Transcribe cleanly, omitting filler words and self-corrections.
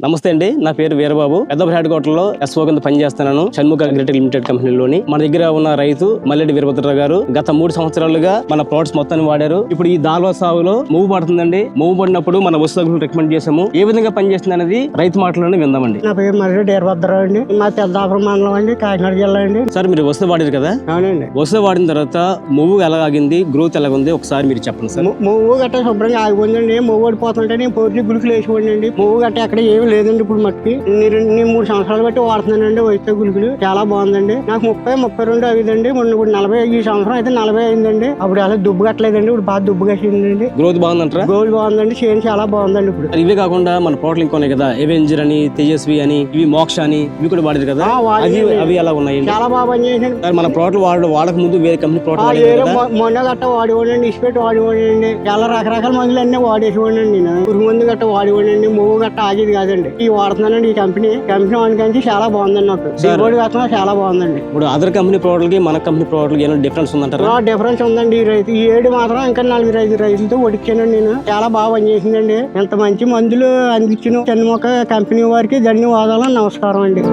నమస్తే అండి, నా పేరు వీరబాబు. పెద్దపల్లి కోటలో ఎస్ఓ కింద పనిచేస్తున్నాను. షణ్ముఖ అగ్రిటెక్ లిమిటెడ్ కంపెనీలోని. మన దగ్గర ఉన్న రైతు మల్లెడ్డి వీరభద్రరావు గారు గత 3 సంవత్సరాలుగా మన ప్రొడక్ట్స్ మొత్తాన్ని వాడారు. ఇప్పుడు ఈ దాల్వా సాగులో మూవ్ పడుతుందండి. మూవ్ పడినప్పుడు మన వస్తువులు రికమెండ్ చేసాము. ఏ విధంగా పనిచేస్తుంది అనేది రైతు మాటలను విందామండి. నా పేరు మల్లెడ్డి వీరభద్రరావు అండి. మా పెద్దాపురం మండలం అండి, కాకినాడ జిల్లా అండి. సార్, మీరు వస్తువు వాడారు కదా? అవునండి. వస్తువు వాడిన తర్వాత మూవ్ ఎలా ఆగింది, గ్రోత్ ఎలా ఉంది, ఒకసారి మీరు చెప్పండి సార్. మూవ్ గట్ట శుభ్రంగా ఆగిపోయిందండి. మూవ్ ఓడిపోతుంటే నేను పోటీ గులికలు వేసిపోండి. మూవ్ గట్ట ఎక్కడ ఏమి లేదండి. ఇప్పుడు మట్టి నేను 3 సంవత్సరాలు బట్టి వాడుతున్నానండి వైద్య గులికలు. చాలా బాగుందండి. నాకు 32 అయిందండి. ఇప్పుడు 40 ఈ సంవత్సరం అయితే 40 అయిందండి. అప్పుడు అలా దుబ్బు కట్టలేదండి. ఇప్పుడు బాగా దుబ్బు కట్టిందండి. గ్రోత్ బాగుందంటారా? గ్రోత్ బాగుందండి. చేను చాలా బాగుందండి. ఇప్పుడు ఇవే కాకుండా మన ప్రోడక్ట్లు ఇంకొన్నాయి కదా, ఎవెంజర్ అని, తేజస్వి అని, ఇవి మోక్ష అని, ఇవి కూడా వాడారు కదా? అవి ఎలా ఉన్నాయి? చాలా బాగా పనిచేయండి. మన ప్రోడక్ట్లు వాడక ముందు వేరే కంపెనీ ప్రోడక్ట్ మొన్న గట్ట వాడివ్వండి, ఇసుపెట్టి వాడివ్వండి. చాలా రకరకాల మందులు అన్నీ వాడేసివ్వండి. నేను పురుగు మందు గట్ట వాడివ్వండి. మూవ్ గట్ట ఆగేది కాదండి. ఈ వాడుతున్నానండి. ఈ కంపెనీ వాడికి చాలా బాగుందండి. నాకు దిగుబడి గట్ట చాలా బాగుందండి. ఇప్పుడు అదర్ కంపెనీ ప్రోడక్ట్ కి మన కంపెనీ ప్రోడక్ట్ ఏమైనా డిఫరెన్స్ ఉందంటారా? డిఫరెన్స్ ఉందండి. ఈ రైతు ఈ ఏడు మాత్రం ఇంకా 4 రైతులతో ఒడిచానండి. నేను చాలా బాగా పనిచేసిందండి. ఎంత మంచి మందులు అందించిన షణ్ముఖ కంపెనీ వారికి ధన్యవాదాలు, నమస్కారం అండి.